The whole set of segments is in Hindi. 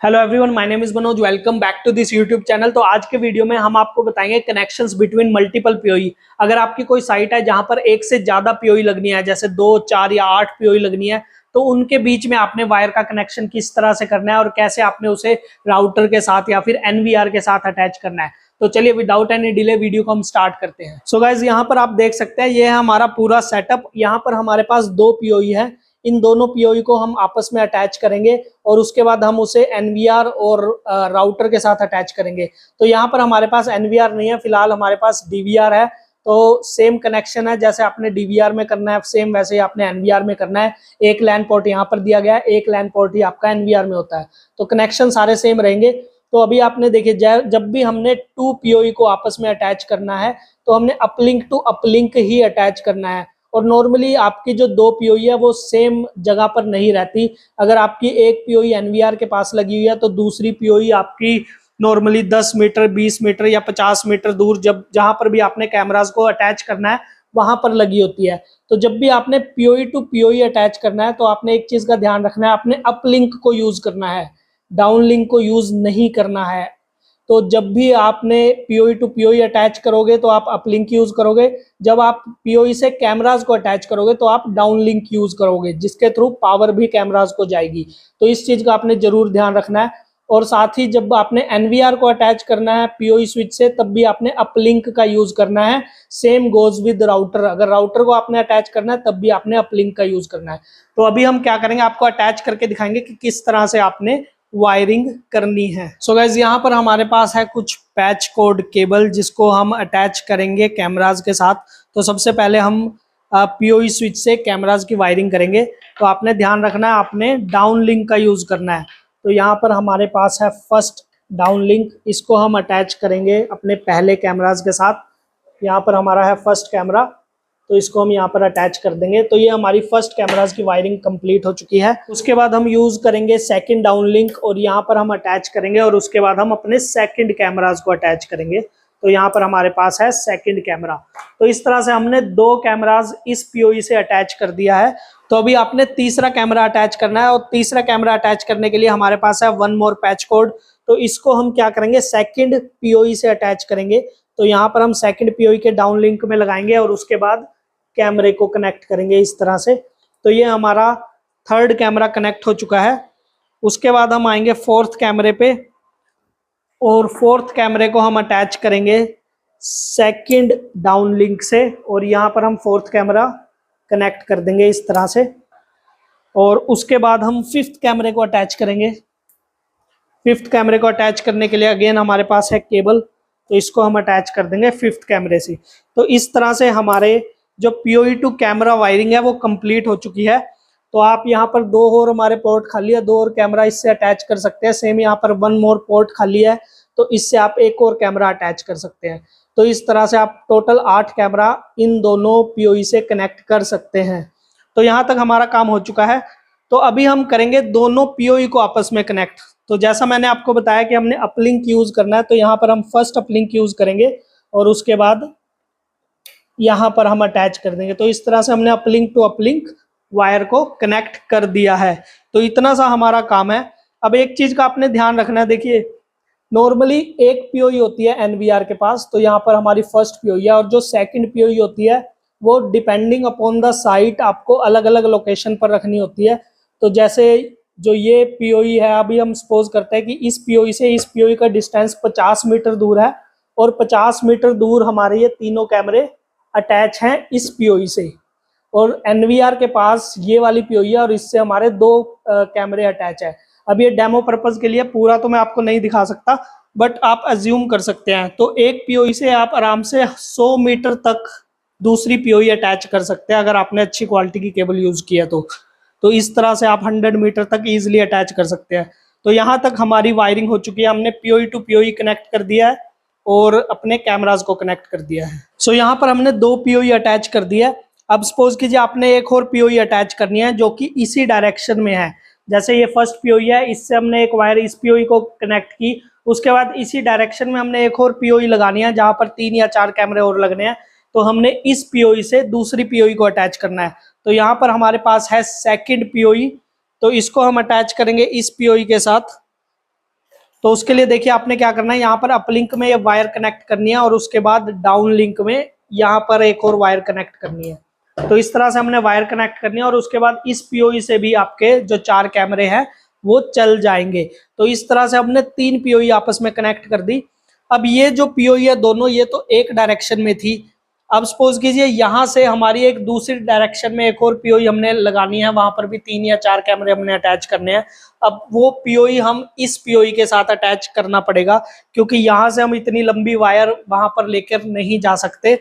Hello everyone, my name is Manoj. Welcome back to this YouTube channel. तो आज के वीडियो में हम आपको बताएंगे कनेक्शंस बिटवीन मल्टीपल पीओई। अगर आपकी कोई साइट है जहां पर एक से ज्यादा पीओई लगनी है, जैसे 2, 4 या 8 पीओई लगनी है, तो उनके बीच में आपने वायर का कनेक्शन किस तरह से करना है और कैसे आपने उसे राउटर के साथ या फिर एनवीआर के साथ अटैच करना है। तो चलिए विदाउट एनी डिले वीडियो को हम स्टार्ट करते हैं। सो गाइज, यहाँ पर आप देख सकते हैं ये है हमारा पूरा सेटअप। यहाँ पर हमारे पास 2 पीओई है। इन दोनों पीओई को हम आपस में अटैच करेंगे और उसके बाद हम उसे एनवीआर और राउटर के साथ अटैच करेंगे। तो यहाँ पर हमारे पास एनवीआर नहीं है, फिलहाल हमारे पास डीवीआर है। तो सेम कनेक्शन है, जैसे आपने डीवीआर में करना है सेम वैसे ही आपने एनवीआर में करना है। एक लैन पोर्ट यहाँ पर दिया गया है, एक लैन पोर्ट ही आपका एनवीआर में होता है। तो कनेक्शन सारे सेम रहेंगे। तो अभी आपने देखिए, जब भी हमने 2 पीओई को आपस में अटैच करना है तो हमने अपलिंक टू अपलिंक ही अटैच करना है। और नॉर्मली आपकी जो 2 पीओई है वो सेम जगह पर नहीं रहती। अगर आपकी एक पीओई एनवीआर के पास लगी हुई है तो दूसरी पीओई आपकी नॉर्मली 10 मीटर, 20 मीटर या 50 मीटर दूर, जहां पर भी आपने कैमरास को अटैच करना है वहां पर लगी होती है। तो जब भी आपने पीओई टू पीओई अटैच करना है तो आपने एक चीज का ध्यान रखना है, आपने अपलिंक को यूज करना है, डाउनलिंक को यूज नहीं करना है। तो जब भी आपने पीओई टू पीओई अटैच करोगे तो आप अपलिंक यूज करोगे। जब आप पीओई से कैमरास को अटैच करोगे तो आप डाउनलिंक यूज करोगे, जिसके थ्रू पावर भी कैमरास को जाएगी। तो इस चीज का आपने जरूर ध्यान रखना है। और साथ ही जब आपने एनवीआर को अटैच करना है पीओई स्विच से, तब भी आपने अपलिंक का यूज करना है। सेम गोज विद राउटर, अगर राउटर को आपने अटैच करना है तब भी आपने अपलिंक का यूज करना है। तो अभी हम क्या करेंगे, आपको अटैच करके दिखाएंगे कि किस तरह से आपने वायरिंग करनी है। सो गाइज, यहाँ पर हमारे पास है कुछ पैच कोड केबल जिसको हम अटैच करेंगे कैमराज के साथ। तो सबसे पहले हम पीओई स्विच से कैमराज की वायरिंग करेंगे। तो आपने ध्यान रखना है, आपने डाउन लिंक का यूज करना है। तो यहाँ पर हमारे पास है फर्स्ट डाउन लिंक, इसको हम अटैच करेंगे अपने पहले कैमराज के साथ। यहाँ पर हमारा है फर्स्ट कैमरा, तो इसको हम यहाँ पर अटैच कर देंगे। तो ये हमारी फर्स्ट कैमरास की वायरिंग कंप्लीट हो चुकी है। उसके बाद हम यूज करेंगे सेकंड डाउन लिंक और यहाँ पर हम अटैच करेंगे और उसके बाद हम अपने सेकंड कैमरास को अटैच करेंगे। तो यहाँ पर हमारे पास है सेकंड कैमरा। तो इस तरह से हमने 2 कैमरास इस पीओई से अटैच कर दिया है। तो अभी आपने तीसरा कैमरा अटैच करना है और तीसरा कैमरा अटैच करने के लिए हमारे पास है 1 मोर पैच कोड। तो इसको हम क्या करेंगे, सेकंड पीओई से अटैच करेंगे। तो यहाँ पर हम सेकंड पीओई के डाउन लिंक में लगाएंगे और उसके बाद कैमरे को कनेक्ट करेंगे इस तरह से। तो ये हमारा थर्ड कैमरा कनेक्ट हो चुका है। उसके बाद हम आएंगे फोर्थ कैमरे पे और फोर्थ कैमरे को हम अटैच करेंगे सेकंड डाउन लिंक से और यहाँ पर हम फोर्थ कैमरा कनेक्ट कर देंगे इस तरह से। और उसके बाद हम फिफ्थ कैमरे को अटैच करेंगे। फिफ्थ कैमरे को अटैच करने के लिए अगेन हमारे पास है केबल, तो इसको हम अटैच कर देंगे फिफ्थ कैमरे से। तो इस तरह से हमारे जो पीओई टू कैमरा वायरिंग है वो कंप्लीट हो चुकी है। तो आप यहाँ पर 2 और हमारे पोर्ट खाली है, 2 और कैमरा इससे अटैच कर सकते हैं। सेम यहाँ पर 1 मोर पोर्ट खाली है, तो इससे आप एक और कैमरा अटैच कर सकते हैं। तो इस तरह से आप टोटल 8 कैमरा इन दोनों पीओई से कनेक्ट कर सकते हैं। तो यहाँ तक हमारा काम हो चुका है। तो अभी हम करेंगे दोनों पीओई को आपस में कनेक्ट। तो जैसा मैंने आपको बताया कि हमने अपलिंक यूज करना है, तो यहाँ पर हम फर्स्ट अपलिंक यूज करेंगे और उसके बाद यहाँ पर हम अटैच कर देंगे। तो इस तरह से हमने अपलिंक टू अपलिंक वायर को कनेक्ट कर दिया है। तो इतना सा हमारा काम है। अब एक चीज का आपने ध्यान रखना है, देखिए नॉर्मली एक पीओई होती है एनवीआर के पास, तो यहाँ पर हमारी फर्स्ट पीओई है और जो सेकंड पीओई होती है वो डिपेंडिंग अपॉन द साइट आपको अलग अलग लोकेशन पर रखनी होती है। तो जैसे जो ये पीओई है, अभी हम सपोज करते हैं कि इस पीओई से इस पीओई का डिस्टेंस 50 मीटर दूर है और 50 मीटर दूर हमारे ये तीनों कैमरे अटैच हैं इस पीओई से। और एनवीआर के पास ये वाली पीओई है और इससे हमारे 2 कैमरे अटैच है। अब ये डेमो पर्पस के लिए पूरा तो मैं आपको नहीं दिखा सकता, बट आप अज्यूम कर सकते हैं। तो एक पीओई से आप आराम से 100 मीटर तक दूसरी पीओई अटैच कर सकते हैं अगर आपने अच्छी क्वालिटी की केबल यूज किया तो इस तरह से आप 100 मीटर तक इजिली अटैच कर सकते हैं। तो यहाँ तक हमारी वायरिंग हो चुकी है। हमने पीओई टू पीओई कनेक्ट कर दिया है और अपने कैमराज को कनेक्ट कर दिया है। सो यहाँ पर हमने 2 पीओई अटैच कर दिया है। अब सपोज कीजिए आपने एक और पीओई अटैच करनी है जो कि इसी डायरेक्शन में है। जैसे ये फर्स्ट पीओई है, इससे हमने एक वायर इस पीओई को कनेक्ट की। उसके बाद इसी डायरेक्शन में हमने एक और पीओई लगानी है जहां पर 3 या 4 कैमरे और लगने हैं। तो हमने इस पीओई से दूसरी पीओई को अटैच करना है। तो यहाँ पर हमारे पास है सेकंड पीओई, तो इसको हम अटैच करेंगे इस पीओई के साथ तो उसके लिए देखिए आपने क्या करना है, यहाँ पर अपलिंक में ये वायर कनेक्ट करनी है और उसके बाद डाउन लिंक में यहाँ पर एक और वायर कनेक्ट करनी है। तो इस तरह से हमने वायर कनेक्ट करनी है और उसके बाद इस पीओई से भी आपके जो 4 कैमरे हैं वो चल जाएंगे। तो इस तरह से हमने 3 पीओई आपस में कनेक्ट कर दी। अब ये जो पीओई है दोनों, ये तो एक डायरेक्शन में थी। अब सपोज कीजिए यहाँ से हमारी एक दूसरी डायरेक्शन में एक और पीओई हमने लगानी है, वहां पर भी 3 या 4 कैमरे हमने अटैच करने हैं। अब वो पीओई हम इस पीओई के साथ अटैच करना पड़ेगा, क्योंकि यहाँ से हम इतनी लंबी वायर वहां पर लेकर नहीं जा सकते।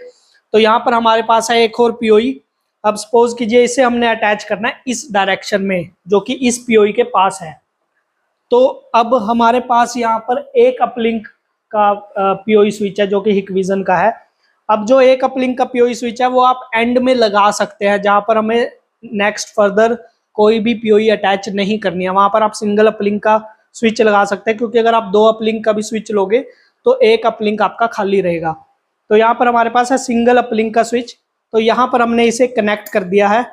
तो यहाँ पर हमारे पास है एक और पीओई। अब सपोज कीजिए इसे हमने अटैच करना है इस डायरेक्शन में, जो कि इस पीओई के पास है। तो अब हमारे पास यहाँ पर एक अपलिंक का पीओई स्विच है जो कि हिकविजन का है। अब जो एक अपलिंक का पीओई स्विच है वो आप एंड में लगा सकते हैं, जहां पर हमें नेक्स्ट फर्दर कोई भी पीओई अटैच नहीं करनी है, वहां पर आप सिंगल अपलिंक का स्विच लगा सकते हैं। क्योंकि अगर आप 2 अपलिंक का भी स्विच लोगे तो एक अपलिंक आपका खाली रहेगा। तो यहाँ पर हमारे पास है सिंगल अपलिंक का स्विच। तो यहाँ पर हमने इसे कनेक्ट कर दिया है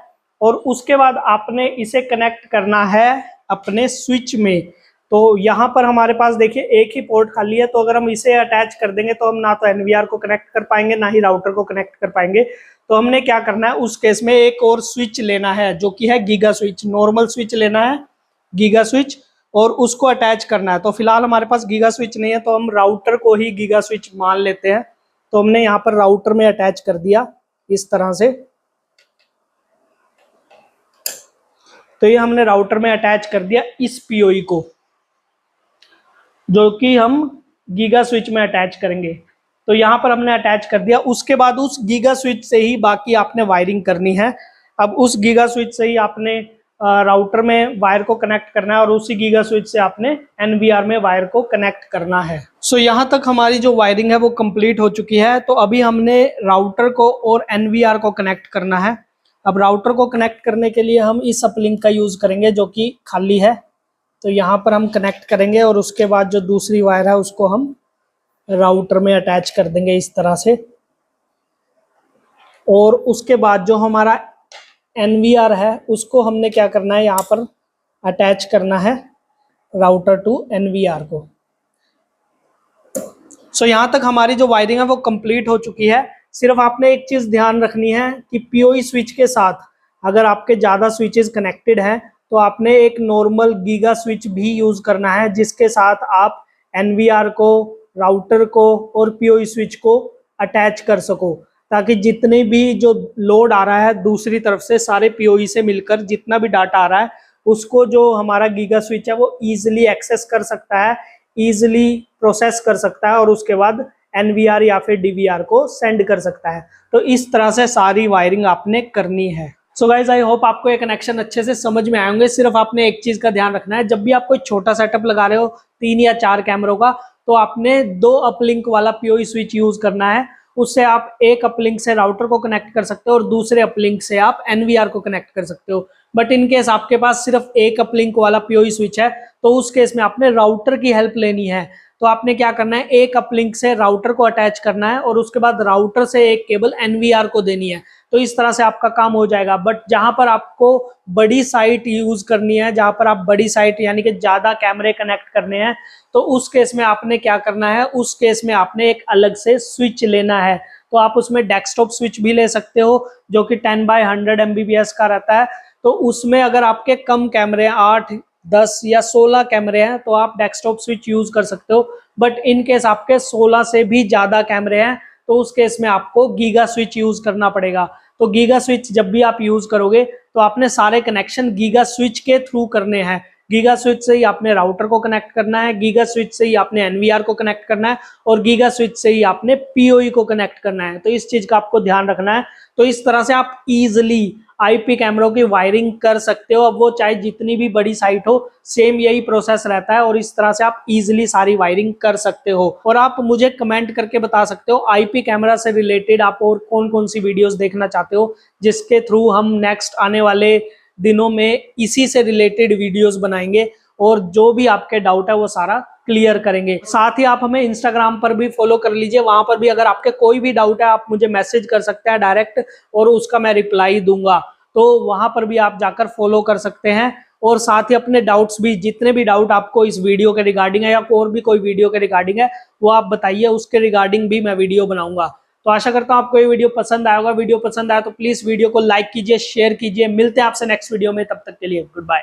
और उसके बाद आपने इसे कनेक्ट करना है अपने स्विच में। तो यहाँ पर हमारे पास देखिए एक ही पोर्ट खाली है, तो अगर हम इसे अटैच कर देंगे तो हम ना तो एनवीआर को कनेक्ट कर पाएंगे ना ही राउटर को कनेक्ट कर पाएंगे। तो हमने क्या करना है, उस केस में एक और स्विच लेना है जो कि है गीगा स्विच। नॉर्मल स्विच लेना है, गीगा स्विच, और उसको अटैच करना है। तो फिलहाल हमारे पास गीगा स्विच नहीं है, तो हम राउटर को ही गीगा स्विच मान लेते हैं। तो हमने यहाँ पर राउटर में अटैच कर दिया इस तरह से। तो ये हमने राउटर में अटैच कर दिया इस पीओई को, जो कि हम गीगा स्विच में अटैच करेंगे। तो यहाँ पर हमने अटैच कर दिया। उसके बाद उस गीगा स्विच से ही बाकी आपने वायरिंग करनी है। अब उस गीगा स्विच से ही आपने राउटर में वायर को कनेक्ट करना है और उसी गीगा स्विच से आपने एनवीआर में वायर को कनेक्ट करना है। सो यहाँ तक हमारी जो वायरिंग है वो कंप्लीट हो चुकी है। तो अभी हमने राउटर को और एनवीआर को कनेक्ट करना है। अब राउटर को कनेक्ट करने के लिए हम इस अपलिंक का यूज करेंगे जो कि खाली है। तो यहाँ पर हम कनेक्ट करेंगे और उसके बाद जो दूसरी वायर है उसको हम राउटर में अटैच कर देंगे इस तरह से। और उसके बाद जो हमारा एनवीआर है उसको हमने क्या करना है, यहाँ पर अटैच करना है राउटर टू एनवीआर को। सो यहाँ तक हमारी जो वायरिंग है वो कंप्लीट हो चुकी है। सिर्फ आपने एक चीज ध्यान रखनी है कि पीओई स्विच के साथ अगर आपके ज्यादा स्विचेस कनेक्टेड हैं तो आपने एक नॉर्मल गीगा स्विच भी यूज करना है, जिसके साथ आप एनवीआर को, राउटर को और पीओई स्विच को अटैच कर सको, ताकि जितने भी जो लोड आ रहा है दूसरी तरफ से सारे पीओई से मिलकर जितना भी डाटा आ रहा है उसको जो हमारा गीगा स्विच है वो इजीली एक्सेस कर सकता है, इजीली प्रोसेस कर सकता है और उसके बाद एनवीआर या फिर डीवीआर को सेंड कर सकता है। तो इस तरह से सारी वायरिंग आपने करनी है। सो गाइज आई होप आपको ये कनेक्शन अच्छे से समझ में आए होंगे। सिर्फ आपने एक चीज का ध्यान रखना है, जब भी आप कोई छोटा सेटअप लगा रहे हो 3 या 4 कैमरों का, तो आपने 2 अपलिंक वाला पीओई स्विच यूज करना है। उससे आप एक अपलिंक से राउटर को कनेक्ट कर सकते हो और दूसरे अपलिंक से आप एनवीआर को कनेक्ट कर सकते हो। बट इन केस आपके पास सिर्फ एक अपलिंक वाला पीओई स्विच है तो उस केस में आपने राउटर की हेल्प लेनी है। तो आपने क्या करना है, एक अपलिंक से राउटर को अटैच करना है और उसके बाद राउटर से एक केबल एनवीआर को देनी है। तो इस तरह से आपका काम हो जाएगा। बट जहां पर आपको बड़ी साइट यूज करनी है, जहां पर आप बड़ी साइट यानी कि ज्यादा कैमरे कनेक्ट करने हैं, तो उस केस में आपने क्या करना है, उस केस में आपने एक अलग से स्विच लेना है। तो आप उसमें डेस्कटॉप स्विच भी ले सकते हो जो कि 10x100 MBPS का रहता है। तो उसमें अगर आपके कम कैमरे 8, 10 या 16 कैमरे हैं तो आप डेस्कटॉप स्विच यूज कर सकते हो। बट इन केस आपके 16 से भी ज्यादा कैमरे हैं तो उस केस में आपको गीगा स्विच यूज करना पड़ेगा। तो गीगा स्विच जब भी आप यूज करोगे तो आपने सारे कनेक्शन गीगा स्विच के थ्रू करने हैं। गीगा स्विच से ही आपने राउटर को कनेक्ट करना है, गीगा स्विच से ही आपने एनवीआर को कनेक्ट करना है और गीगा स्विच से ही आपने पीओई को कनेक्ट करना है। तो इस चीज का आपको ध्यान रखना है। तो इस तरह से आप इजिली आईपी कैमरों की वायरिंग कर सकते हो। अब वो चाहे जितनी भी बड़ी साइट हो, सेम यही प्रोसेस रहता है और इस तरह से आप इजिली सारी वायरिंग कर सकते हो। और आप मुझे कमेंट करके बता सकते हो आईपी कैमरा से रिलेटेड आप और कौन कौन सी वीडियोस देखना चाहते हो, जिसके थ्रू हम नेक्स्ट आने वाले दिनों में इसी से रिलेटेड वीडियोस बनाएंगे और जो भी आपके डाउट है वो सारा क्लियर करेंगे। साथ ही आप हमें इंस्टाग्राम पर भी फॉलो कर लीजिए। वहां पर भी अगर आपके कोई भी डाउट है आप मुझे मैसेज कर सकते हैं डायरेक्ट और उसका मैं रिप्लाई दूंगा। तो वहां पर भी आप जाकर फॉलो कर सकते हैं और साथ ही अपने डाउट्स भी, जितने भी डाउट आपको इस वीडियो के रिगार्डिंग है या और भी कोई वीडियो के रिगार्डिंग है वो आप बताइए, उसके रिगार्डिंग भी मैं वीडियो बनाऊंगा। तो आशा करता हूं आपको ये वीडियो पसंद आया होगा। वीडियो पसंद आया तो प्लीज वीडियो को लाइक कीजिए, शेयर कीजिए। मिलते हैं आपसे नेक्स्ट वीडियो में, तब तक के लिए गुड बाय।